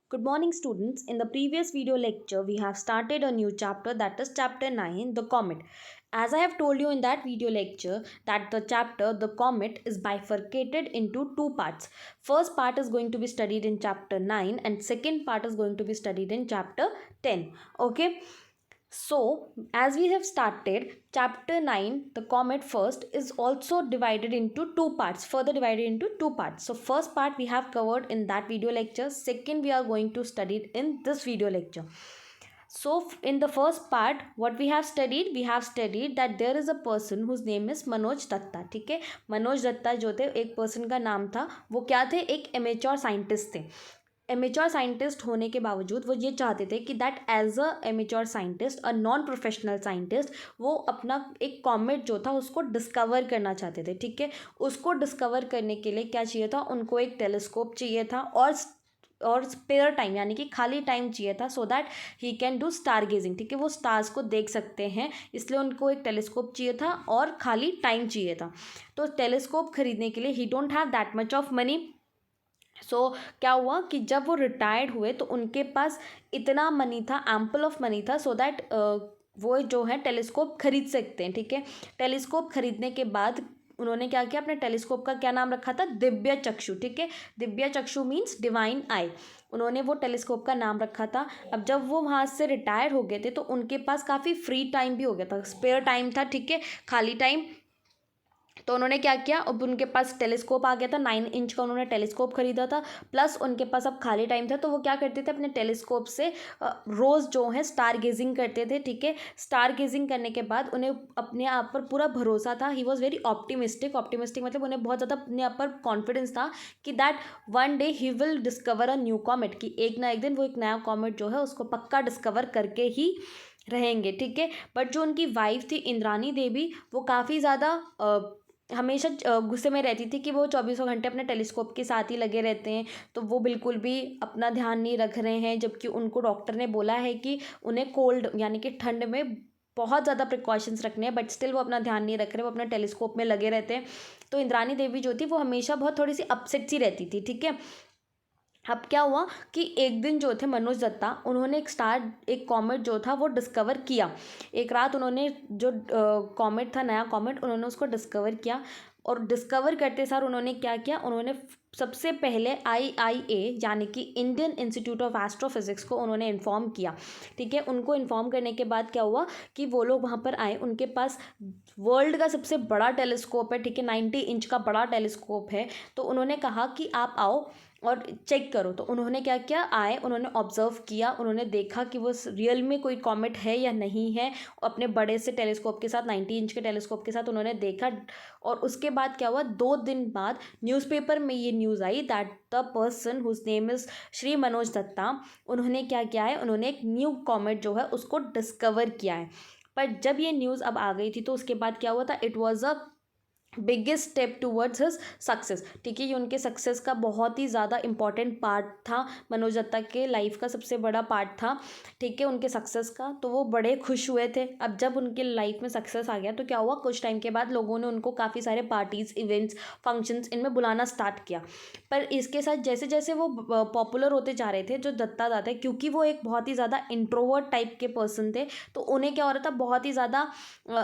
Good morning, students. In the previous video lecture, we have started a new chapter, that is chapter 9, the comet. As I have told you in that video lecture, that the chapter, the comet, is bifurcated into two parts. First part is going to be studied in chapter 9, and second part is going to be studied in chapter 10. Okay. So, as we have started, chapter 9, the comet first, is also divided into two parts, further divided into two parts. So, first part we have covered in that video lecture, second we are going to study it in this video lecture. So, in the first part, what we have studied that there is a person whose name is Manoj Dutta. ठीक है, मनोज दत्ता जो थे, एक person का नाम था, वो क्या थे, एक एमेच्योर साइंटिस्ट थे. एमेच्योर साइंटिस्ट होने के बावजूद वो ये चाहते थे कि that as a amateur scientist, a non professional scientist, वो अपना एक कॉमेट जो था उसको डिस्कवर करना चाहते थे. ठीक है, उसको डिस्कवर करने के लिए क्या चाहिए था, उनको एक टेलीस्कोप चाहिए था और स्पेयर टाइम यानी कि खाली टाइम चाहिए था, so that he can do star gazing. ठीक है, वो स्टार्स को देख सकते हैं, इसलिए उनको एक टेलीस्कोप चाहिए था और खाली टाइम चाहिए था. तो टेलीस्कोप खरीदने के लिए he don't have that much of money. So क्या हुआ कि जब वो रिटायर्ड हुए तो उनके पास इतना मनी था, एम्पल ऑफ मनी था, सो दैट वो जो है टेलीस्कोप खरीद सकते हैं. ठीक है, टेलीस्कोप खरीदने के बाद उन्होंने क्या किया, अपने टेलीस्कोप का क्या नाम रखा था, दिव्य चक्षु. ठीक है, दिव्य चक्षु मीन्स डिवाइन आई. उन्होंने वो टेलीस्कोप का नाम रखा था. अब जब वो वहाँ से रिटायर हो गए थे तो उनके पास काफ़ी फ्री टाइम भी हो गया था, स्पेयर टाइम था. ठीक है, खाली टाइम. तो उन्होंने क्या किया, अब उनके पास टेलीस्कोप आ गया था, 9 इंच का उन्होंने टेलीस्कोप खरीदा था, प्लस उनके पास अब खाली टाइम था. तो वो क्या करते थे, अपने टेलीस्कोप से रोज़ जो है स्टार गेजिंग करते थे. ठीक है, स्टार गेजिंग करने के बाद उन्हें अपने आप पर पूरा भरोसा था. He was very optimistic. Optimistic मतलब उन्हें बहुत ज़्यादा अपने आप पर कॉन्फिडेंस था कि that one day he will discover a new comet, कि एक ना एक दिन वो एक नया कॉमेट जो है उसको पक्का डिस्कवर करके ही रहेंगे. ठीक है, बट जो उनकी वाइफ थी इंद्रानी देवी, वो काफ़ी ज़्यादा हमेशा गुस्से में रहती थी कि वो चौबीसों घंटे अपने टेलीस्कोप के साथ ही लगे रहते हैं, तो वो बिल्कुल भी अपना ध्यान नहीं रख रहे हैं. जबकि उनको डॉक्टर ने बोला है कि उन्हें कोल्ड यानी कि ठंड में बहुत ज़्यादा प्रिकॉशंस रखने हैं, बट स्टिल वो अपना ध्यान नहीं रख रहे, वो अपने टेलीस्कोप में लगे रहते हैं. तो इंद्रानी देवी जो थी वो हमेशा बहुत थोड़ी सी अपसेट सी रहती थी. ठीक है, अब क्या हुआ कि एक दिन जो थे मनोज दत्ता, उन्होंने एक कॉमेट जो था वो डिस्कवर किया. एक रात उन्होंने जो कॉमेट था, नया कॉमेट, उन्होंने उसको डिस्कवर किया. और डिस्कवर करते सार उन्होंने क्या किया, उन्होंने सबसे पहले IIA यानी कि इंडियन इंस्टीट्यूट ऑफ एस्ट्रोफिजिक्स को उन्होंने इन्फॉर्म किया. ठीक है, उनको इन्फॉर्म करने के बाद क्या हुआ कि वो लोग वहाँ पर आए, उनके पास वर्ल्ड का सबसे बड़ा टेलीस्कोप है. ठीक है, 90 इंच का बड़ा टेलीस्कोप है. तो उन्होंने कहा कि आप आओ और चेक करो. तो उन्होंने क्या किया, आए, उन्होंने ऑब्जर्व किया, उन्होंने देखा कि वो रियल में कोई कॉमेट है या नहीं है. अपने बड़े से टेलीस्कोप के साथ, 90 इंच के टेलीस्कोप के साथ उन्होंने देखा. और उसके बाद क्या हुआ, 2 दिन बाद न्यूज़पेपर में ये न्यूज़ आई that the person whose name is Shri Manoj Dutta, उन्होंने क्या किया है, उन्होंने एक न्यू कॉमेट जो है उसको डिस्कवर किया है. पर जब ये न्यूज़ अब आ गई थी तो उसके बाद क्या हुआ था, it was a biggest step towards his success. ठीक है, ये उनके सक्सेस का बहुत ही ज़्यादा इंपॉर्टेंट पार्ट था, मनोज दत्ता के लाइफ का सबसे बड़ा पार्ट था. ठीक है, उनके सक्सेस का, तो वो बड़े खुश हुए थे. अब जब उनके लाइफ में सक्सेस आ गया तो क्या हुआ, कुछ टाइम के बाद लोगों ने उनको काफ़ी सारे पार्टीज़, इवेंट्स, फंक्शंस इनमें बुलाना स्टार्ट किया. पर इसके साथ जैसे जैसे वो पॉपुलर होते जा रहे थे, जो दत्ता दादा, क्योंकि वो एक बहुत ही ज़्यादा इंट्रोवर्ट टाइप के पर्सन थे, तो उन्हें क्या हो रहा था, बहुत ही ज़्यादा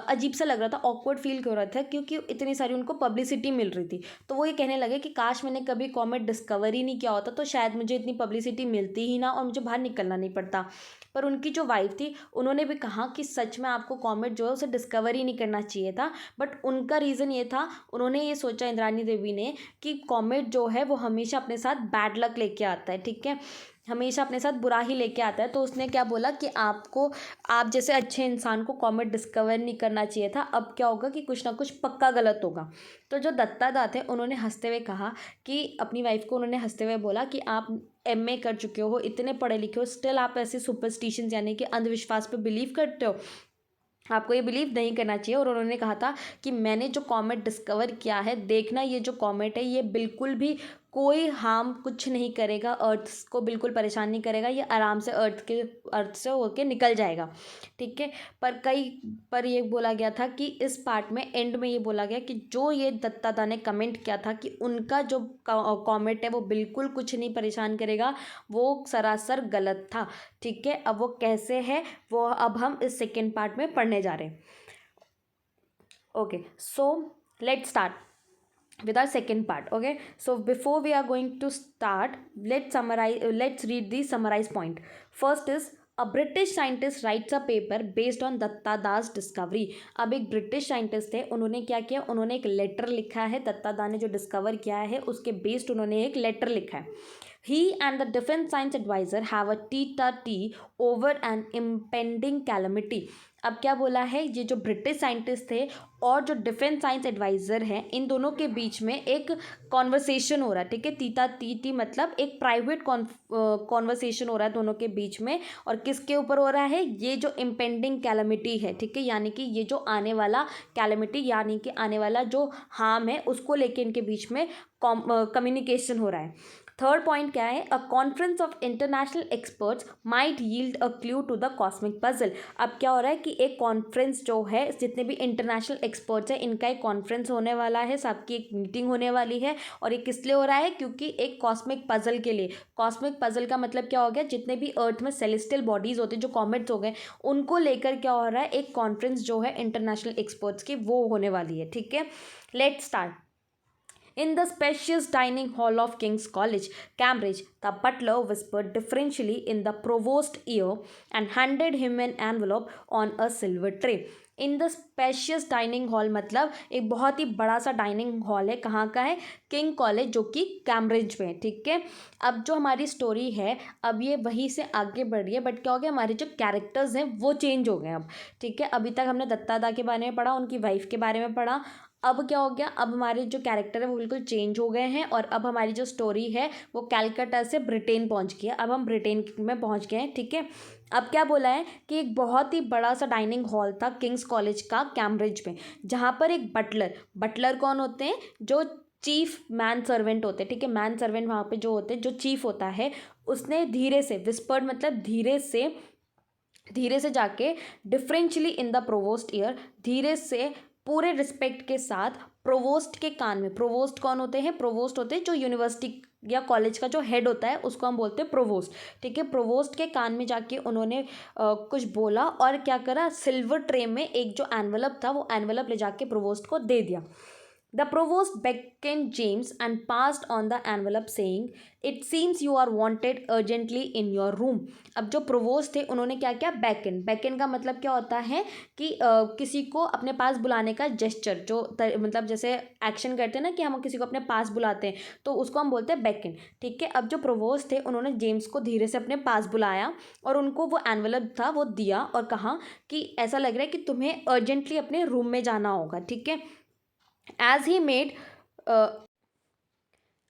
अजीब सा लग रहा था, ऑकवर्ड फील हो रहा था, क्योंकि इतनी सारी उनको पब्लिसिटी मिल रही थी. तो वो ये कहने लगे कि काश मैंने कभी कॉमेट डिस्कवर ही नहीं किया होता, तो शायद मुझे इतनी पब्लिसिटी मिलती ही ना और मुझे बाहर निकलना नहीं पड़ता. पर उनकी जो वाइफ थी, उन्होंने भी कहा कि सच में आपको कॉमेट जो है उसे डिस्कवर ही नहीं करना चाहिए था. बट उनका रीज़न ये था, उन्होंने ये सोचा, इंद्रानी देवी ने, कि कॉमेट जो है वो हमेशा अपने साथ बैड लक लेके आता है. ठीक है, हमेशा अपने साथ बुरा ही लेके आता है. तो उसने क्या बोला कि आप जैसे अच्छे इंसान को कॉमेट डिस्कवर नहीं करना चाहिए था. अब क्या होगा कि कुछ ना कुछ पक्का गलत होगा. तो जो दत्ता दा थे, उन्होंने हंसते हुए कहा कि अपनी वाइफ को उन्होंने हंसते हुए बोला कि आप MA कर चुके हो, इतने पढ़े लिखे हो, स्टिल आप ऐसे सुपरस्टिशंस यानी कि अंधविश्वास पे बिलीव करते हो, आपको ये बिलीव नहीं करना चाहिए. और उन्होंने कहा था कि मैंने जो कॉमेट डिस्कवर किया है, देखना ये जो कॉमेट है ये बिल्कुल भी कोई हार्म कुछ नहीं करेगा, अर्थ को बिल्कुल परेशान नहीं करेगा, ये आराम से अर्थ से होके निकल जाएगा, ठीक है। पर ये बोला गया था कि इस पार्ट में एंड में ये बोला गया कि जो ये दत्तादा ने कमेंट किया था कि उनका जो कॉमेंट है वो बिल्कुल कुछ नहीं परेशान करेगा, वो सरासर गलत था, ठीक है। अब वो कैसे है वो अब हम इस सेकेंड पार्ट में पढ़ने जा रहे हैं। Okay, so let's start with our second part. Okay, so before we are going to start, let's read the summarized point. First is a British scientist writes a paper based on Dattadas discovery. अब एक British scientist है, उन्होंने क्या किया, उन्होंने एक letter लिखा है, दत्तादा ने जो डिस्कवर किया है उसके बेस्ड उन्होंने एक लेटर लिखा है। He and the defense science advisor have a tete-a-tete over an impending calamity. अब क्या बोला है, ये जो ब्रिटिश साइंटिस्ट थे और जो डिफेंस साइंस एडवाइज़र हैं, इन दोनों के बीच में एक कॉन्वर्सेशन हो रहा है, ठीक है। तीता तीती मतलब एक प्राइवेट कॉन्वर्सेशन हो रहा है दोनों के बीच में, और किसके ऊपर हो रहा है, ये जो इम्पेंडिंग कैलमिटी है, ठीक है, यानी कि ये जो आने वाला कैलमिटी यानी कि आने वाला जो हार्म है उसको लेके इनके बीच में कम्युनिकेशन हो रहा है। थर्ड पॉइंट क्या है, a conference of international experts might yield a clue to the cosmic puzzle. अब क्या हो रहा है कि एक कॉन्फ्रेंस जो है, जितने भी इंटरनेशनल एक्सपर्ट्स हैं इनका एक कॉन्फ्रेंस होने वाला है, सबकी एक मीटिंग होने वाली है, और ये किस लिए हो रहा है, क्योंकि एक कॉस्मिक पजल के लिए। कॉस्मिक पजल का मतलब क्या हो गया, जितने भी अर्थ में सेलेस्टियल बॉडीज होते हैं, जो कॉमेट्स हो गए, उनको लेकर क्या हो रहा है, एक कॉन्फ्रेंस जो है इंटरनेशनल एक्सपर्ट्स की वो होने वाली है, ठीक है। Let's start. In the spacious dining hall of King's College, Cambridge, the butler whispered deferentially in the provost's ear and handed him an envelope on a silver tray. In the spacious dining hall मतलब एक बहुत ही बड़ा सा dining hall है, कहाँ का है, king college जो कि कैम्ब्रिज में है, ठीक है। अब जो हमारी स्टोरी है अब ये वहीं से आगे बढ़ रही है, बट क्या हो गया, हमारे जो कैरेक्टर्स हैं वो चेंज हो गए अब, ठीक है। अभी तक हमने दत्तादा के बारे में पढ़ा, उनकी वाइफ के बारे में पढ़ा, अब क्या हो गया, अब हमारे जो कैरेक्टर है वो बिल्कुल चेंज हो गए हैं, और अब हमारी जो स्टोरी है वो कैलकाटा से ब्रिटेन पहुंच गई है, अब हम ब्रिटेन में पहुंच गए हैं, ठीक है। अब क्या बोला है कि एक बहुत ही बड़ा सा डाइनिंग हॉल था किंग्स कॉलेज का कैम्ब्रिज में, जहाँ पर एक बटलर कौन होते हैं, जो चीफ मैन सर्वेंट होते हैं, ठीक है। मैन सर्वेंट वहाँ पे जो होते हैं, जो चीफ होता है, उसने धीरे से, विस्पर्ड मतलब धीरे से जाके differentially in the provost year, धीरे से पूरे रिस्पेक्ट के साथ प्रोवोस्ट के कान में, प्रोवोस्ट कौन होते हैं, प्रोवोस्ट होते हैं जो यूनिवर्सिटी या कॉलेज का जो हेड होता है उसको हम बोलते हैं प्रोवोस्ट, ठीक है। प्रोवोस्ट के कान में जाके उन्होंने कुछ बोला और क्या करा, सिल्वर ट्रे में एक जो एनवलप था वो एनवलप ले जाके प्रोवोस्ट को दे दिया। The provost beckoned James and passed on the envelope saying, "It seems you are wanted urgently in your room." अब जो प्रोवोस्ट थे उन्होंने क्या किया, बैकन का मतलब क्या होता है कि किसी को अपने पास बुलाने का जेस्चर, जो मतलब जैसे एक्शन करते हैं ना कि हम किसी को अपने पास बुलाते हैं, तो उसको हम बोलते हैं बैकन, ठीक है। अब जो प्रोवोस्ट थे उन्होंने जेम्स को धीरे से अपने पास बुलाया और उनको वो एनवलप था वो दिया और कहा कि ऐसा लग रहा है कि तुम्हें अर्जेंटली अपने रूम में जाना होगा, ठीक है। As he made uh,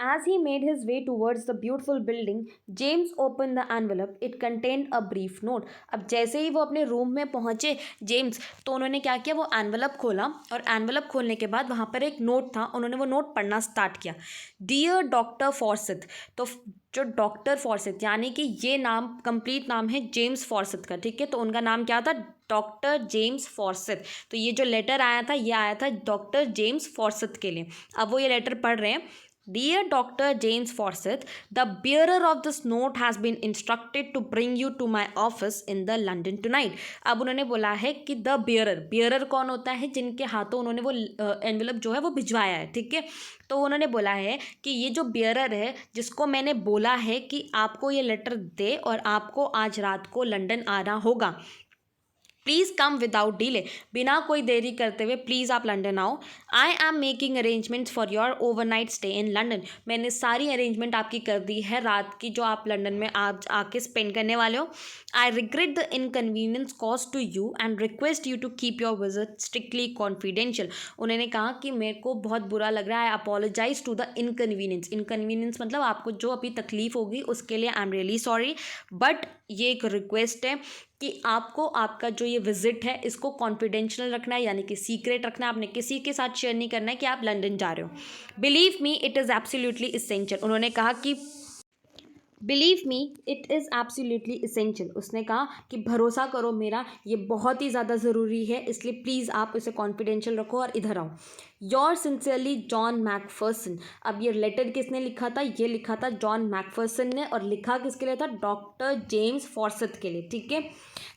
As he made his way towards the beautiful building, James opened the envelope. It contained a brief note. अब जैसे ही वो अपने रूम में पहुंचे जेम्स, तो उन्होंने क्या किया, वो एनवलप खोला और एनवलप खोलने के बाद वहाँ पर एक नोट था, उन्होंने वो नोट पढ़ना स्टार्ट किया। डियर डॉक्टर फॉर्सिथ, तो जो डॉक्टर फॉर्सिथ यानी कि ये नाम कंप्लीट नाम है जेम्स फॉर्सिथ का, ठीक है। तो उनका नाम क्या था, डॉक्टर जेम्स फॉर्सिथ। तो ये जो लेटर आया था ये आया था डॉक्टर जेम्स फॉर्सिथ के लिए। अब वो ये लेटर पढ़ रहे हैं। Dear Dr. James Forsyth, the bearer of this note has been instructed to bring you to my office in the London tonight. अब उन्होंने बोला है कि the bearer कौन होता है, जिनके हाथों उन्होंने वो एनवलप जो है वो भिजवाया है, ठीक है। तो उन्होंने बोला है कि ये जो बेयरर है, जिसको मैंने बोला है कि आपको ये लेटर दे और आपको आज रात को लंदन आना होगा, प्लीज़ कम विदाउट डिले, बिना कोई देरी करते हुए प्लीज़ आप लंदन आओ। I am making arrangements for your overnight stay in London, मैंने सारी अरेंजमेंट आपकी कर दी है रात की जो आप लंदन में आप आके स्पेंड करने वाले हो। I regret the inconvenience cause to you and request you to keep your visit strictly confidential. उन्होंने कहा कि मेरे को बहुत बुरा लग रहा है, आई अपोलोजाइज टू द इनकन्वीनियंस मतलब आपको जो अभी तकलीफ होगी उसके लिए I am really sorry, but ये एक रिक्वेस्ट है कि आपको आपका जो ये विजिट है इसको कॉन्फिडेंशियल रखना है, यानी कि सीक्रेट रखना है, आपने किसी के साथ शेयर नहीं करना है कि आप लंदन जा रहे हो। Believe me it is absolutely essential, उन्होंने कहा कि believe me it is absolutely essential, उसने कहा कि भरोसा करो मेरा, ये बहुत ही ज़्यादा ज़रूरी है, इसलिए प्लीज़ आप इसे कॉन्फिडेंशियल रखो और इधर आओ। Your sincerely John Macpherson. अब ये लेटर किसने लिखा था? ये लिखा था जॉन मैकफर्सन ने, और लिखा किसके लिए था? डॉक्टर जेम्स फॉर्सिथ के लिए, ठीक है।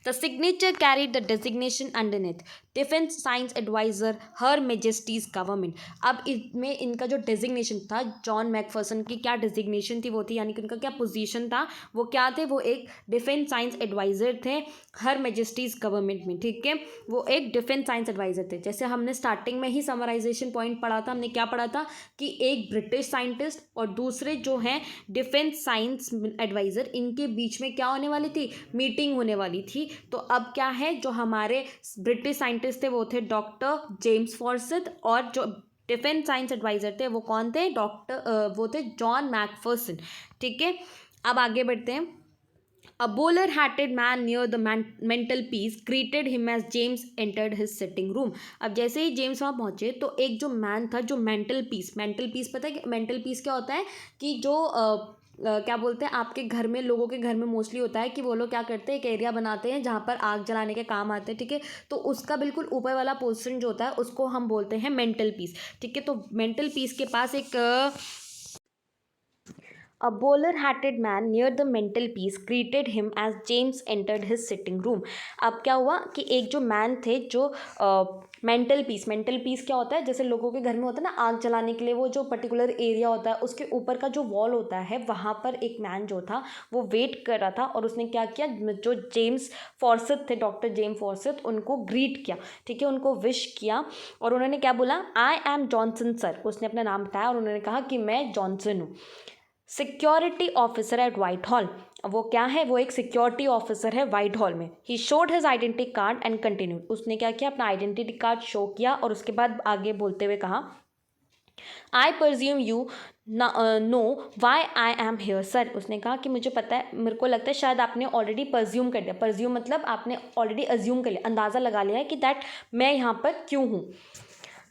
The signature carried the designation underneath defence science adviser her Majesty's government. अब इसमें इनका जो डेजिग्नेशन था, जॉन मैकफर्सन की क्या डेजिग्नेशन थी वो थी, यानी कि उनका क्या पोजीशन था, वो क्या थे? वो एक डिफेंस साइंस एडवाइज़र थे हर मेजेस्टीज गवर्नमेंट में, ठीक है। वो एक डिफेंस साइंस एडवाइज़र थे। जैसे हमने स्टार्टिंग में ही समराइजेशन पॉइंट पढ़ा था, हमने क्या पढ़ा था कि एक ब्रिटिश साइंटिस्ट और दूसरे जो हैं डिफेंस साइंस एडवाइज़र, इनके बीच में क्या होने वाली थी? मीटिंग होने वाली थी। तो अब क्या है, जो हमारे ब्रिटिश साइंटिस्ट थे वो थे डॉक्टर जेम्स फॉर्सिथ, और जो डिफेंस साइंस एडवाइज़र थे वो कौन थे? वो थे जॉन मैकफर्सन, ठीक है। अब आगे बढ़ते हैं। A bowler-hatted man near the mental piece greeted him as James entered his sitting room. अब जैसे ही जेम्स वहाँ पहुँचे तो एक जो मैन था, जो मेंटल पीस पता है कि मेंटल पीस क्या होता है? कि जो क्या बोलते हैं, आपके घर में, लोगों के घर में मोस्टली होता है कि वो लोग क्या करते हैं, एक एरिया बनाते हैं जहाँ पर आग जलाने के काम आते हैं, ठीक है। तो उसका बिल्कुल ऊपर वाला पोर्शन जो होता है उसको हम बोलते हैं मेंटल पीस, ठीक है। तो मेंटल पीस के पास एक A bowler-hatted man near the mental piece greeted him as James entered his sitting room. अब क्या हुआ कि एक जो मैन थे, जो मेंटल पीस क्या होता है? जैसे लोगों के घर में होता है ना, आग जलाने के लिए वो जो पर्टिकुलर एरिया होता है उसके ऊपर का जो वॉल होता है, वहाँ पर एक मैन जो था वो वेट कर रहा था, और उसने क्या किया, जो जेम्स फॉर्सिथ थे, डॉक्टर जेम्स फॉर्सिथ, उनको ग्रीट किया, ठीक है, उनको विश किया। और उन्होंने क्या बोला? आई एम जॉनसन सर, उसने अपना नाम बताया और उन्होंने कहा कि मैं जॉनसन हूँ। Security officer at white hall. वो क्या है? वो एक सिक्योरिटी ऑफिसर है वाइट हॉल में। He showed his identity card and continued. उसने क्या किया? अपना आइडेंटिटी कार्ड शो किया और उसके बाद आगे बोलते हुए कहा, I presume you know why I am here sir. उसने कहा कि मुझे पता है, मेरे को लगता है शायद आपने ऑलरेडी परज्यूम कर लिया। परज्यूम मतलब आपने ऑलरेडी अज्यूम कर लिया, अंदाज़ा लगा लिया है कि दैट मैं यहाँ पर क्यों हूँ।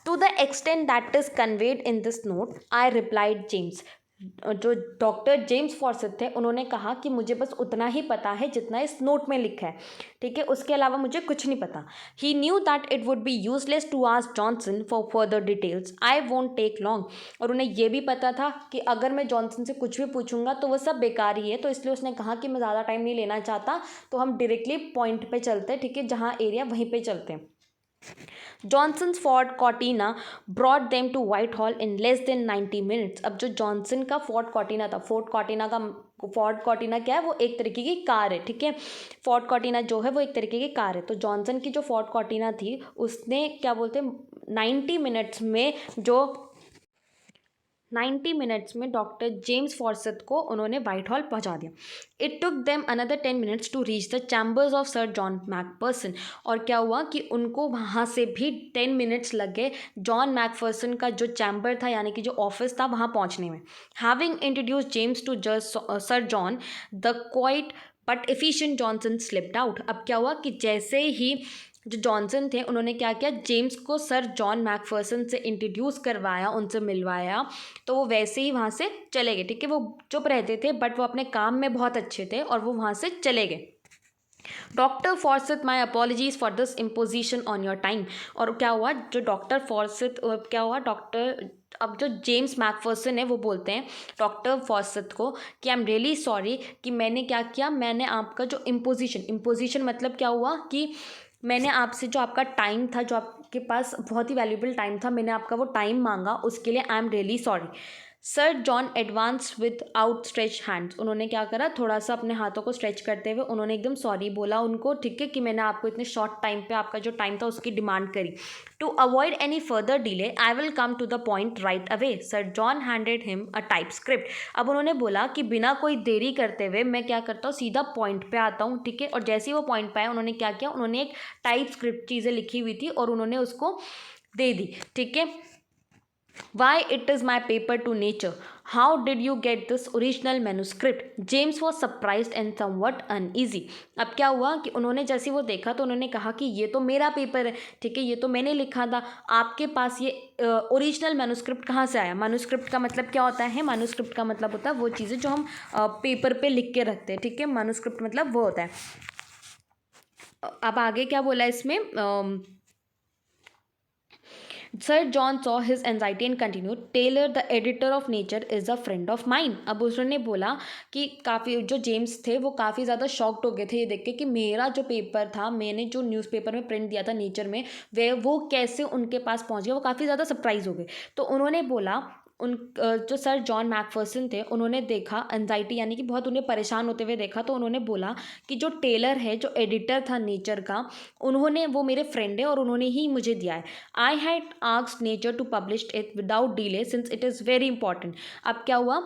To the extent that is conveyed in this note I replied James. जो डॉक्टर जेम्स फॉर्सिथ थे उन्होंने कहा कि मुझे बस उतना ही पता है जितना इस नोट में लिखा है, ठीक है, उसके अलावा मुझे कुछ नहीं पता। He knew that it would be useless to ask Johnson for further details, I won't take long. और उन्हें यह भी पता था कि अगर मैं जॉनसन से कुछ भी पूछूंगा तो वह सब बेकार ही है, तो इसलिए उसने कहा कि मैं ज़्यादा टाइम नहीं लेना चाहता, तो हम डायरेक्टली पॉइंट पे चलते हैं, ठीक है, जहाँ एरिया वहीं पे चलते हैं। Johnson's Ford Cortina brought them to Whitehall in less than 90 minutes. अब जो जॉनसन का फोर्ट कॉर्टिना था, फोर्ट कॉर्टिना क्या है? वो एक तरीके की कार है, ठीक है। फोर्ट कॉर्टिना जो है वो एक तरीके की कार है। तो जॉनसन की जो फोर्ट कॉर्टिना थी उसने क्या बोलते हैं 90 मिनट्स में डॉक्टर जेम्स फॉर्सिथ को उन्होंने वाइट हॉल पहुंचा दिया। It took them another 10 minutes to reach the chambers of sir John Macpherson. और क्या हुआ कि उनको वहाँ से भी 10 मिनट्स लगे जॉन मैकफर्सन का जो चैम्बर था, यानी कि जो ऑफिस था, वहाँ पहुँचने में। Having introduce James to sir John the quiet but efficient Johnson slipped out. अब क्या हुआ कि जैसे ही जो जॉनसन थे उन्होंने क्या किया, जेम्स को सर जॉन मैकफर्सन से इंट्रोड्यूस करवाया, उनसे मिलवाया, तो वो वैसे ही वहाँ से चले गए, ठीक है। वो चुप रहते थे बट वो अपने काम में बहुत अच्छे थे और वो वहाँ से चले गए। Doctor Forsyth my apologies for this imposition on your time. और क्या हुआ, जो डॉक्टर फॉर्सिथ क्या हुआ, अब जो जेम्स मैकफर्सन है वो बोलते हैं डॉक्टर फॉर्सिथ को कि आई एम रियली सॉरी कि मैंने क्या किया, मैंने आपका जो इम्पोजिशन मतलब क्या हुआ कि मैंने आपसे जो आपका टाइम था, जो आपके पास बहुत ही वैल्यूबल टाइम था, मैंने आपका वो टाइम मांगा, उसके लिए I am really sorry. Sir John advance with out stretch hands. उन्होंने क्या करा, थोड़ा सा अपने हाथों को स्ट्रेच करते हुए उन्होंने एकदम सॉरी बोला उनको, ठीक है, कि मैंने आपको इतने शॉर्ट टाइम पे आपका जो टाइम था उसकी डिमांड करी। To avoid any further delay I will come to the point right away. Sir John handed him a typescript. अब उन्होंने बोला कि बिना कोई देरी करते हुए मैं क्या करता हूँ, सीधा पॉइंट पे आता हूँ, ठीक है। और जैसे ही वो पॉइंट पे आए उन्होंने क्या किया, उन्होंने एक टाइप स्क्रिप्ट चीज़ें लिखी हुई थी और उन्होंने उसको दे दी, ठीक है। Why it is my paper two nature. How did you get this original manuscript? James was surprised and somewhat uneasy. अब क्या हुआ कि उन्होंने जैसे वो देखा तो उन्होंने कहा कि ये तो मेरा पेपर है, ठीक है, ये तो मैंने लिखा था, आपके पास ये ओरिजिनल मैन्युस्क्रिप्ट कहाँ से आया? मैन्युस्क्रिप्ट का मतलब क्या होता है? मैन्युस्क्रिप्ट का मतलब होता है वो चीज़ें जो हम पेपर पे लिख के रखते हैं, ठीक है। मैन्युस्क्रिप्ट मतलब वो होता है। अब आगे क्या बोला इसमें? Sir John saw his anxiety and continued, Taylor, the editor of Nature, is a friend of mine. अब उसने बोला कि काफ़ी जो जेम्स थे वो काफ़ी ज़्यादा शॉक्ड हो गए थे ये देख के कि मेरा जो पेपर था, मैंने जो न्यूज़पेपर में प्रिंट दिया था नेचर में, वो कैसे उनके पास पहुंच गया। वो काफ़ी ज़्यादा सरप्राइज हो गए। तो उन्होंने बोला, जो सर जॉन मैकफर्सन थे उन्होंने देखा एनजाइटी यानी कि बहुत उन्हें परेशान होते हुए देखा, तो उन्होंने बोला कि जो टेलर है, जो एडिटर था नेचर का, उन्होंने, वो मेरे फ्रेंड है और उन्होंने ही मुझे दिया है। I had asked Nature to publish it without delay since it is very important. अब क्या हुआ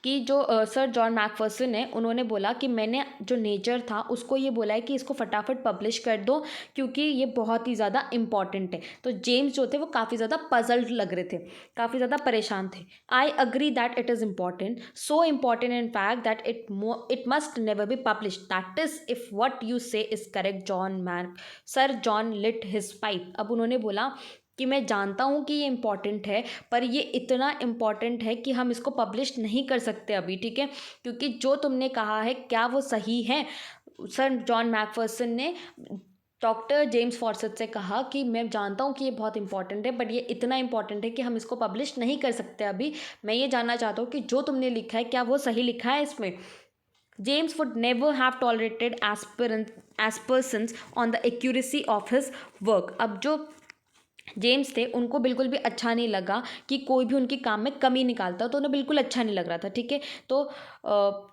कि जो सर जॉन मैकफर्सन है उन्होंने बोला कि मैंने जो नेचर था उसको ये बोला है कि इसको फटाफट पब्लिश कर दो क्योंकि ये बहुत ही ज़्यादा इम्पॉर्टेंट है। तो जेम्स जो थे वो काफ़ी ज़्यादा पजल्ड लग रहे थे, काफ़ी ज़्यादा परेशान थे। I agree that it is important, so important in fact that it must never be publish, that is if what you say is correct John Mac. Sir John lit his pipe. अब उन्होंने बोला कि मैं जानता हूँ कि ये important है, पर ये इतना इम्पॉर्टेंट है कि हम इसको पब्लिश नहीं कर सकते अभी, ठीक है, क्योंकि जो तुमने कहा है क्या वो सही है? सर जॉन मैकफर्सन ने डॉक्टर जेम्स फॉर्सेट से कहा कि मैं जानता हूँ कि ये बहुत इंपॉर्टेंट है, बट ये इतना इंपॉर्टेंट है कि हम इसको पब्लिश नहीं कर सकते अभी। मैं ये जानना चाहता हूँ कि जो तुमने लिखा है क्या वो सही लिखा है इसमें? James would never have tolerated aspersions on the accuracy of his work. अब जो जेम्स थे उनको बिल्कुल भी अच्छा नहीं लगा कि कोई भी उनके काम में कमी निकालता, तो उन्हें बिल्कुल अच्छा नहीं लग रहा था, ठीक है। तो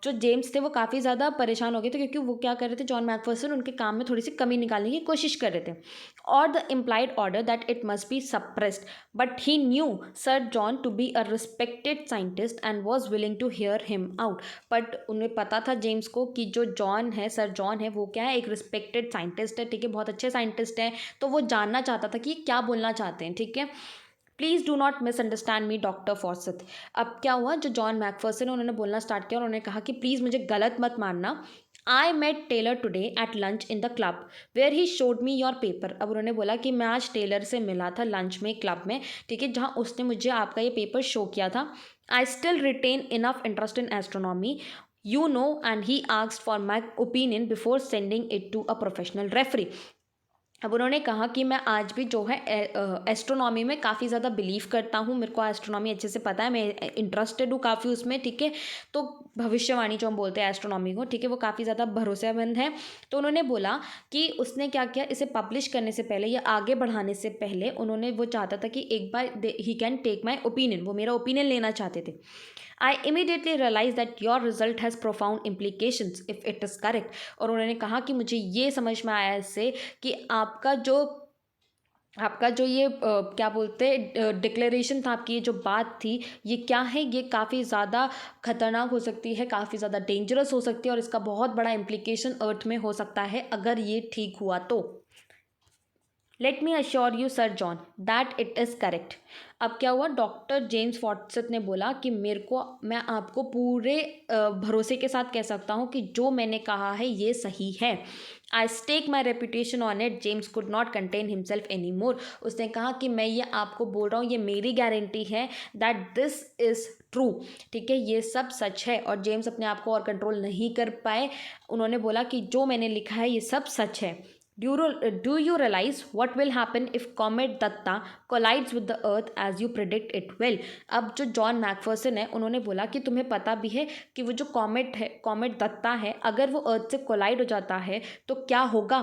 जो जेम्स थे वो काफ़ी ज़्यादा परेशान हो गए थे क्योंकि वो क्या कर रहे थे, जॉन मैकफर्सन उनके काम में थोड़ी सी कमी निकालने की कोशिश कर रहे थे। और the implied order that it must be suppressed, but he knew sir John to be a respected scientist and was willing to hear him out. But उन्हें पता था जेम्स को कि जो जॉन है, सर जॉन है, वो क्या है, एक रिस्पेक्टेड साइंटिस्ट है, ठीक है, बहुत अच्छे साइंटिस्ट हैं। तो वो जानना चाहता था कि ये क्या बोलना चाहते हैं, ठीक है। Please do not misunderstand me doctor Forsyth. अब क्या हुआ, जो जॉन मैकफर्सन है उन्होंने बोलना स्टार्ट किया और उन्होंने कहा कि प्लीज़ मुझे गलत मत मानना। I met Taylor today at lunch in the club where he showed me your paper. अब उन्होंने बोला कि मैं आज टेलर से मिला था लंच में, क्लब में, ठीक है, जहाँ उसने मुझे आपका ये पेपर शो किया था। I still retain enough interest in astronomy, you know, and he asked for my opinion before sending it to a professional referee. अब उन्होंने कहा कि मैं आज भी जो है एस्ट्रोनॉमी में काफ़ी ज़्यादा बिलीव करता हूँ, मेरे को एस्ट्रोनॉमी अच्छे से पता है, मैं इंटरेस्टेड हूँ काफ़ी उसमें, ठीक है। तो भविष्यवाणी जो हम बोलते हैं एस्ट्रोनॉमी को, ठीक है, वो काफ़ी ज़्यादा भरोसेमंद है। तो उन्होंने बोला कि उसने क्या किया, इसे पब्लिश करने से पहले या आगे बढ़ाने से पहले उन्होंने, वो चाहता था कि एक बार he can take my opinion, वो मेरा ओपिनियन लेना चाहते थे। I immediately realise that your result has profound implications if it is correct. और उन्होंने कहा कि मुझे ये समझ में आया इससे कि आपका जो ये क्या बोलते हैं डिक्लेरेशन था, आपकी ये जो बात थी, ये क्या है, ये काफ़ी ज़्यादा खतरनाक हो सकती है, काफ़ी ज़्यादा डेंजरस हो सकती है और इसका बहुत बड़ा इम्प्लीकेशन अर्थ में हो सकता है अगर ये ठीक हुआ तो। Let me assure you sir John that it is correct. अब क्या हुआ, डॉक्टर जेम्स फॉर्सेट ने बोला कि मैं आपको पूरे भरोसे के साथ कह सकता हूँ कि जो मैंने कहा है ये सही है। I stake my reputation on it. James could not contain himself any more. उसने कहा कि मैं ये आपको बोल रहा हूँ, ये मेरी गारंटी है दैट दिस इज़ ट्रू, ठीक है, ये सब सच है। और जेम्स अपने आप को और कंट्रोल नहीं कर पाए, उन्होंने बोला कि जो मैंने लिखा है ये सब सच है। Do you realize what will happen if Comet Datta collides with the Earth as you predict it will? अब जो जॉन मैकफर्सन है उन्होंने बोला कि तुम्हें पता भी है कि वो जो कॉमेट है, कॉमेट दत्ता है, अगर वो अर्थ से कोलाइड हो जाता है तो क्या होगा,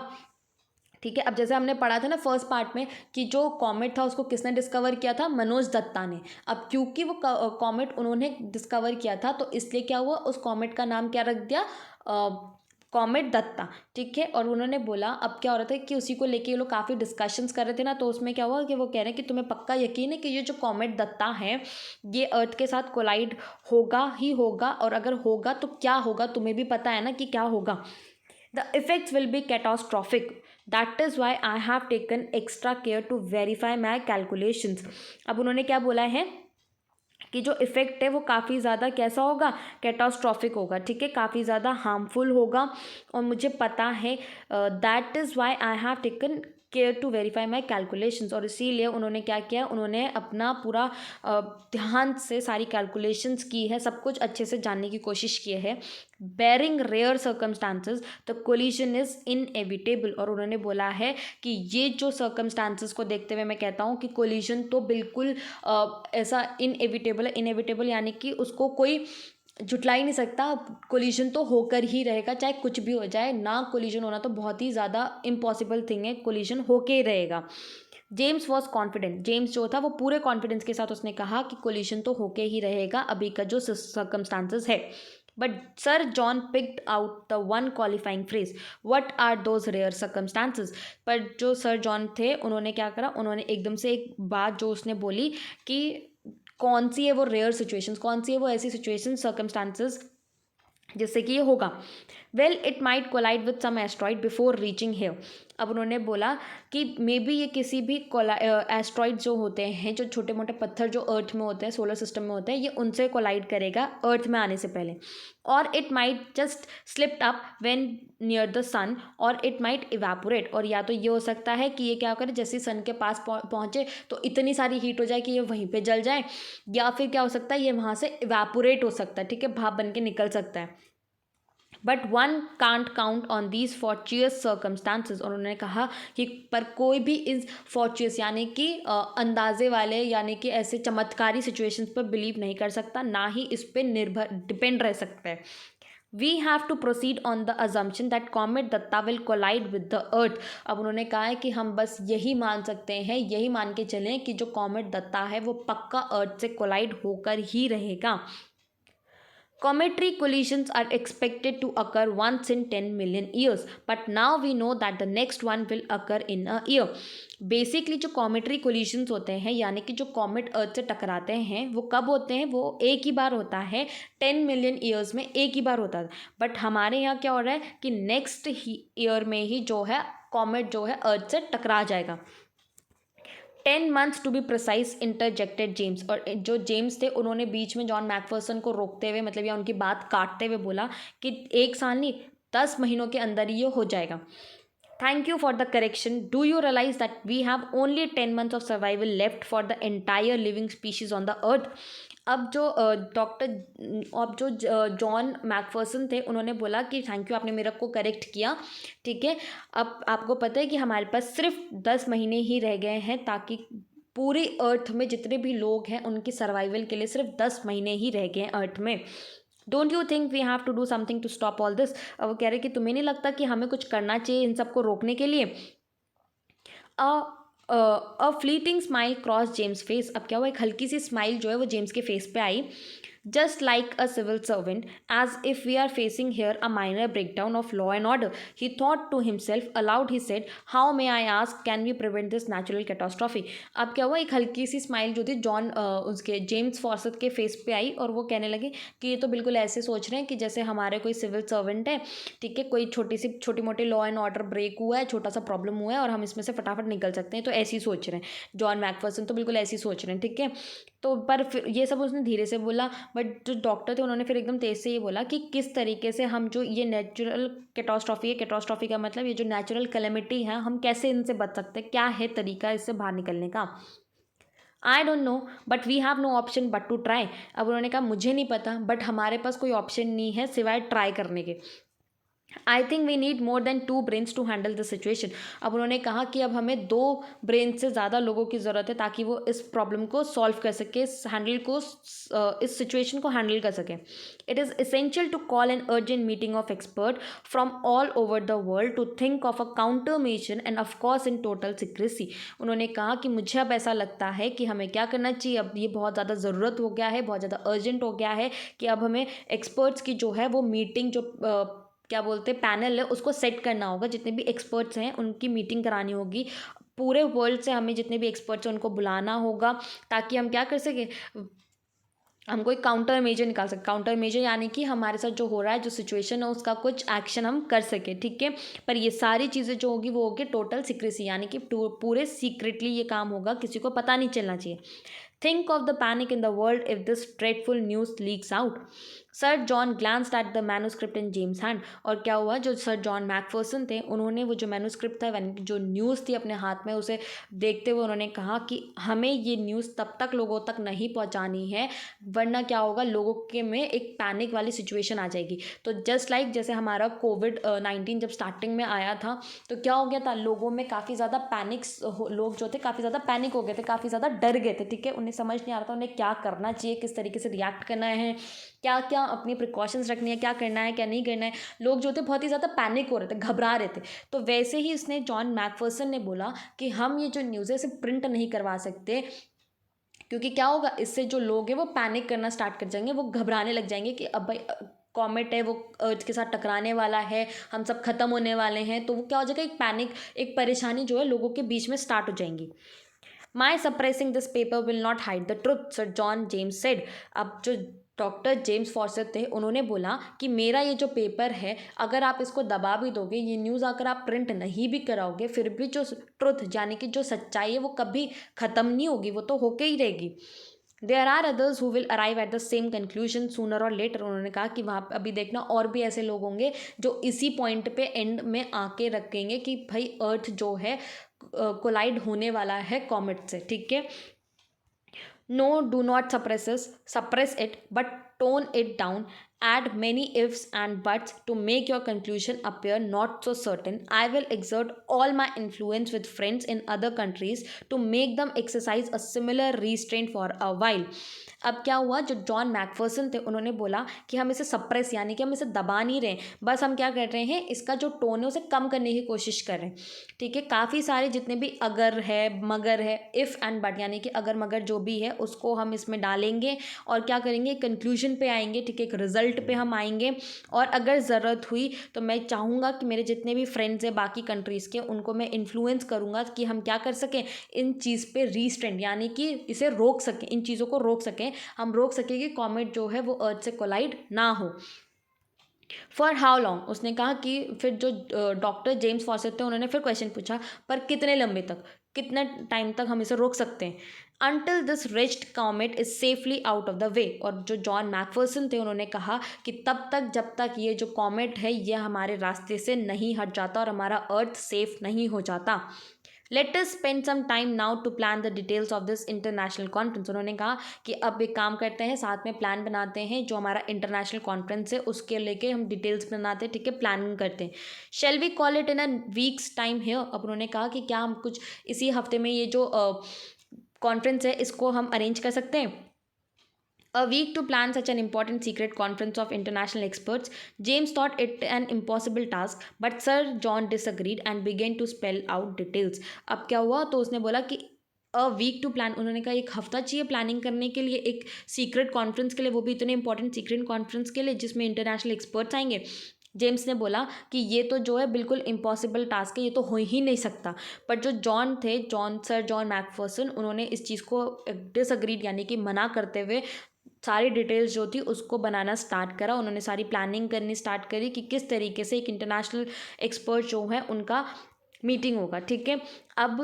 ठीक है। अब जैसे हमने पढ़ा था ना फर्स्ट पार्ट में कि जो कॉमेट था उसको किसने डिस्कवर किया था, मनोज दत्ता ने। अब क्योंकि वो कॉमेट उन्होंने डिस्कवर किया था तो इसलिए क्या हुआ, उस कॉमेट का नाम क्या रख दिया, कॉमेट दत्ता, ठीक है। और उन्होंने बोला, अब क्या हो रहा था कि उसी को लेके ये लोग काफ़ी डिस्कशंस कर रहे थे ना, तो उसमें क्या हुआ कि वो कह रहे हैं कि तुम्हें पक्का यकीन है कि ये जो कॉमेट दत्ता है ये अर्थ के साथ कोलाइड होगा ही होगा, और अगर होगा तो क्या होगा, तुम्हें भी पता है ना कि क्या होगा। The effects will be catastrophic, that is why I have taken extra care to verify my calculations. अब उन्होंने क्या बोला है कि जो इफ़ेक्ट है वो काफ़ी ज़्यादा कैसा होगा, कैटास्ट्रॉफिक होगा, ठीक है, काफ़ी ज़्यादा हार्मफुल होगा। और मुझे पता है that is why I have taken care to verify my calculations, और इसीलिए उन्होंने क्या किया, उन्होंने अपना पूरा ध्यान से सारी कैलकुलेशंस की है, सब कुछ अच्छे से जानने की कोशिश की है। Barring rare circumstances the collision is inevitable, और उन्होंने बोला है कि ये जो सर्कमस्टांसेस को देखते हुए मैं कहता हूँ कि कोलिजन तो बिल्कुल ऐसा इनएविटेबल है। इनएविटेबल यानी कि उसको कोई झुटला ही नहीं सकता, कोलिजन तो होकर ही रहेगा, चाहे कुछ भी हो जाए। ना कोलिजन होना तो बहुत ही ज़्यादा इम्पॉसिबल थिंग है, कोलिजन होके ही रहेगा। जेम्स वॉज कॉन्फिडेंट, जेम्स जो था वो पूरे कॉन्फिडेंस के साथ उसने कहा कि कोलिजन तो होके ही रहेगा अभी का जो सर्कमस्टांसेस है। But sir John picked out the one qualifying phrase, what are those rare circumstances. पर जो सर जॉन थे उन्होंने क्या करा, उन्होंने एकदम से एक बात जो उसने बोली कि कौन सी है वो रेयर सिचुएशंस, कौन सी है वो ऐसी सिचुएशन सर्कमस्टांसेस जिससे कि ये होगा। Well it might collide with some asteroid before reaching here. अब उन्होंने बोला कि मे बी ये किसी भी एस्ट्रॉइड जो होते हैं, जो छोटे मोटे पत्थर जो अर्थ में होते हैं, सोलर सिस्टम में होते हैं, ये उनसे कोलाइड करेगा अर्थ में आने से पहले। और it might just slipped up when near the sun, और इट माइट इवेपोरेट। और या तो ये हो सकता है कि ये क्या करे, जैसे सन के पास पहुँचे तो इतनी सारी हीट हो जाए कि ये वहीं पे जल जाए, या फिर क्या हो सकता है, ये वहाँ से इवेपोरेट हो सकता है, ठीक है, भाप बन के निकल सकता है। But one can't count on these fortuitous circumstances. और उन्होंने कहा कि पर कोई भी इस फॉर्चुअस यानी कि अंदाजे वाले यानी कि ऐसे चमत्कारी सिचुएशंस पर बिलीव नहीं कर सकता, ना ही इस पर निर्भर डिपेंड रह सकता है। We have to proceed on the assumption that comet Dutta will collide with the earth. अब उन्होंने कहा है कि हम बस यही मान सकते हैं, यही मान के चलें कि जो कॉमेट दत्ता है वो पक्का अर्थ से कोलाइड होकर ही रहेगा। Cometary collisions are expected to occur once in 10 million years, but now we know that the next one will occur in a year. Basically जो कॉमेट्री कोलिशंस होते हैं यानी कि जो कॉमेट अर्थ से टकराते हैं वो कब होते हैं, वो एक ही बार होता है, 10 मिलियन ईयर्स में एक ही बार होता है। बट हमारे यहाँ क्या हो रहा है कि नेक्स्ट ईयर में ही जो है कॉमेट जो है अर्थ से टकरा जाएगा। 10 months to be precise interjected James. और जो जेम्स थे उन्होंने बीच में जॉन मैकफर्सन को रोकते हुए मतलब या उनकी बात काटते हुए बोला कि 1 साल नहीं 10 महीनों के अंदर ही ये हो जाएगा। Thank you for the correction. Do you realize that we have only 10 months of survival left for the entire living species on the earth. अब जो जॉन मैकफर्सन थे उन्होंने बोला कि थैंक यू, आपने मेरे को करेक्ट किया, ठीक है। अब आपको पता है कि हमारे पास सिर्फ 10 महीने ही रह गए हैं ताकि पूरी अर्थ में जितने भी लोग हैं उनकी सर्वाइवल के लिए सिर्फ 10 महीने ही रह गए हैं अर्थ में। Don't you think we have to do something to stop all this. अब वो कह रहे कि तुम्हें नहीं लगता कि हमें कुछ करना चाहिए इन सबको रोकने के लिए। A fleeting smile cross James face. अब क्या हुआ, एक हल्की सी स्माइल जो है वो जेम्स के फेस पे आई। Just like a civil servant, as if we are facing here a minor breakdown of law and order, he thought to himself aloud, he said how may I ask can we prevent this natural catastrophe. अब क्या हुआ, एक हल्की सी smile जो थी John उसके James फॉर्सथ के face पे आई और वो कहने लगे कि ये तो बिल्कुल ऐसे सोच रहे हैं कि जैसे हमारे कोई सिविल सर्वेंट है, ठीक है, कोई छोटी मोटी लॉ एंड ऑर्डर ब्रेक हुआ है, छोटा सा प्रॉब्लम हुआ है और हम इसमें से फटाफट निकल सकते हैं, तो ऐसे ही सोच रहे हैं। जॉन मैकफर्सन तो बिल्कुल ऐसे ही सोच रहे हैं, ठीक है। तो पर फिर ये सब उसने धीरे से बोला, बट जो डॉक्टर थे उन्होंने फिर एकदम तेज से ये बोला कि किस तरीके से हम जो ये नेचुरल कैटास्ट्रॉफी है, कैटास्ट्रॉफी का मतलब ये जो नेचुरल कैलेमिटी है, हम कैसे इनसे बच सकते हैं, क्या है तरीका इससे बाहर निकलने का। I don't know but we have no option but to try. अब उन्होंने कहा मुझे नहीं पता बट हमारे पास कोई ऑप्शन नहीं है सिवाय ट्राई करने के। I think we need more than 2 brains to handle the situation. अब उन्होंने कहा कि अब हमें 2 ब्रेन से ज़्यादा लोगों की ज़रूरत है ताकि वो इस प्रॉब्लम को सॉल्व कर सके, इस सिचुएशन को हैंडल कर सके। It is essential to call an urgent meeting of expert from all over the world to think of a counter measure and of course in total secrecy. उन्होंने कहा कि मुझे अब ऐसा लगता है कि हमें क्या करना चाहिए, अब ये बहुत ज़्यादा ज़रूरत हो गया है, बहुत ज़्यादा अर्जेंट हो गया है कि अब हमें एक्सपर्ट्स की जो है वो मीटिंग जो क्या बोलते हैं पैनल है उसको सेट करना होगा, जितने भी एक्सपर्ट्स हैं उनकी मीटिंग करानी होगी, पूरे वर्ल्ड से हमें जितने भी एक्सपर्ट्स हैं उनको बुलाना होगा ताकि हम क्या कर सकें, हम कोई काउंटर मेजर निकाल सकते। काउंटर मेजर यानी कि हमारे साथ जो हो रहा है, जो सिचुएशन है उसका कुछ एक्शन हम कर सकें, ठीक है। पर ये सारी चीज़ें जो होगी वो होगी टोटल सीक्रेसी, यानी कि पूरे सीक्रेटली ये काम होगा, किसी को पता नहीं चलना चाहिए। Think of the panic in the world if this dreadful news leaks out. Sir John glanced at the manuscript in James hand. और क्या हुआ, जो सर जॉन मैकफर्सन थे उन्होंने वो जो मैन्यूस्क्रिप्ट था यानी कि जो न्यूज़ थी अपने हाथ में, उसे देखते हुए उन्होंने कहा कि हमें ये न्यूज़ तब तक लोगों तक नहीं पहुंचानी है, वरना क्या होगा, लोगों के में एक पैनिक वाली सिचुएशन आ जाएगी। तो जस्ट लाइक जैसे हमारा कोविड-19 जब स्टार्टिंग में आया था तो क्या हो गया था, लोगों में काफ़ी ज़्यादा लोग जो थे काफ़ी ज़्यादा पैनिक हो गए थे, काफ़ी ज़्यादा डर गए थे। ठीक है, उन्हें समझ नहीं आ रहा था उन्हें क्या करना चाहिए, किस तरीके से रिएक्ट करना है, क्या क्या अपनी प्रिकॉशंस रखनी है, क्या करना है क्या नहीं करना है। लोग जो थे बहुत ही ज़्यादा पैनिक हो रहे थे, घबरा रहे थे। तो वैसे ही इसने जॉन मैकफर्सन ने बोला कि हम ये जो न्यूज़ है इसे प्रिंट नहीं करवा सकते, क्योंकि क्या होगा, इससे जो लोग हैं वो पैनिक करना स्टार्ट कर जाएंगे, वो घबराने लग जाएंगे कि अब भाई कॉमेट है वो अर्थ के साथ टकराने वाला है, हम सब खत्म होने वाले हैं। तो वो क्या हो जाएगा, एक पैनिक, एक परेशानी जो है लोगों के बीच में स्टार्ट हो जाएंगी। My suppressing this paper will not hide the truth, sir John James said. अब जो डॉक्टर जेम्स फॉर्सेट थे उन्होंने बोला कि मेरा ये जो पेपर है, अगर आप इसको दबा भी दोगे, ये न्यूज़ अगर आप प्रिंट नहीं भी कराओगे, फिर भी जो ट्रुथ यानी कि जो सच्चाई है वो कभी ख़त्म नहीं होगी, वो तो होके ही रहेगी। There are others who will arrive at the same conclusion sooner or later. उन्होंने कहा कि वहाँ अभी देखना और भी ऐसे लोग होंगे जो इसी पॉइंट पे एंड में आके रखेंगे कि भाई अर्थ जो है कोलाइड होने वाला है कॉमेट से। ठीक है, no, do not suppress it, but tone it down. Add many ifs and buts to make your conclusion appear not so certain. I will exert all my influence with friends in other countries to make them exercise a similar restraint for a while. अब क्या हुआ, जो John Macpherson थे उन्होंने बोला कि हम इसे सप्रेस यानी कि हम इसे दबा नहीं रहे, बस हम क्या कर रहे हैं, इसका जो टोन है उसे कम करने की कोशिश कर रहे हैं। ठीक है, काफ़ी सारे जितने भी अगर है, मगर है, इफ़ एंड बट यानी कि अगर मगर जो भी है उसको हम इसमें डालेंगे और क्या करेंगे, कंक्लूजन पे आएंगे। ठीक है, एक रिजल्ट पे हम आएंगे। और अगर ज़रूरत हुई तो मैं चाहूँगा कि मेरे जितने भी फ्रेंड्स हैं बाकी कंट्रीज़ के, उनको मैं इन्फ्लुएंस करूँगा कि हम क्या कर सकें, इन चीज़ पे रीस्ट्रेंट यानी कि इसे रोक सकें, इन चीज़ों को रोक सकें, हम रोक सकें कि कॉमेट जो है वो अर्थ से कोलाइड ना हो। फॉर हाउ लॉन्ग, उसने कहा कि फिर जो डॉक्टर जेम्स फॉसेट थे उन्होंने फिर क्वेश्चन पूछा, पर कितने लंबे तक, कितने टाइम तक हम इसे रोक सकते हैं। Until this wretched comet is safely out of the way. और जो जॉन मैकफर्सन थे उन्होंने कहा कि तब तक जब तक ये जो कॉमेट है ये हमारे रास्ते से नहीं हट जाता और हमारा अर्थ सेफ नहीं हो जाता। Let us spend some time now to plan the details of this international conference. उन्होंने कहा कि अब एक काम करते हैं, साथ में प्लान बनाते हैं, जो हमारा इंटरनेशनल कॉन्फ्रेंस है उसके लेके हम डिटेल्स बनाते हैं। ठीक है, प्लानिंग करते हैं। Shall we call it in a week's time here. अब उन्होंने कहा कि क्या हम कुछ इसी हफ्ते में ये जो कॉन्फ्रेंस है इसको हम अरेंज कर सकते हैं। A week to plan such an important secret conference of international experts. James thought it an impossible task, but Sir John disagreed and began to spell out details. अब क्या हुआ, तो उसने बोला कि अ वीक टू प्लान, उन्होंने कहा एक हफ्ता चाहिए प्लानिंग करने के लिए, एक सीक्रेट कॉन्फ्रेंस के लिए, वो भी इतने इंपॉर्टेंट सीक्रेट कॉन्फ्रेंस के लिए जिसमें इंटरनेशनल एक्सपर्ट्स आएंगे। जेम्स ने बोला कि ये तो जो है बिल्कुल इम्पॉसिबल टास्क है, ये तो हो ही नहीं सकता। पर जो जॉन थे, सर जॉन मैकफर्सन, उन्होंने इस चीज़ को डिसअग्रीड यानी कि मना करते हुए सारी डिटेल्स जो थी उसको बनाना स्टार्ट करा। उन्होंने सारी प्लानिंग करनी स्टार्ट करी कि किस तरीके से एक इंटरनेशनल एक्सपर्ट जो है उनका मीटिंग होगा। ठीक है, अब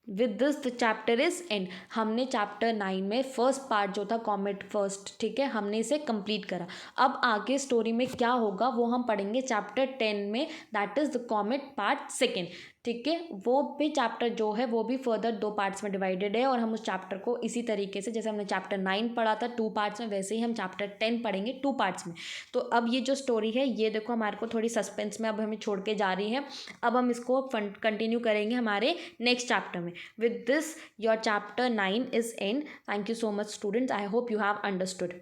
with this the chapter is and. हमने चैप्टर 9 में फर्स्ट पार्ट जो था कॉमेट फर्स्ट, ठीक है, हमने इसे कंप्लीट करा। अब आगे स्टोरी में क्या होगा वो हम पढ़ेंगे चैप्टर 10 में, that is the comet part second. ठीक है, वो भी चैप्टर जो है वो भी फर्दर 2 पार्ट्स में डिवाइडेड है और हम उस चैप्टर को इसी तरीके से जैसे हमने चैप्टर 9 पढ़ा था 2 पार्ट्स में, वैसे ही हम चैप्टर 10 पढ़ेंगे 2 पार्ट्स में। तो अब ये जो स्टोरी है ये देखो हमारे को थोड़ी सस्पेंस में अब हमें छोड़ के जा रही है। अब हम इसको कंटिन्यू करेंगे हमारे नेक्स्ट चैप्टर में। With this, your chapter 9 is end. Thank you so much, students. I hope you have understood.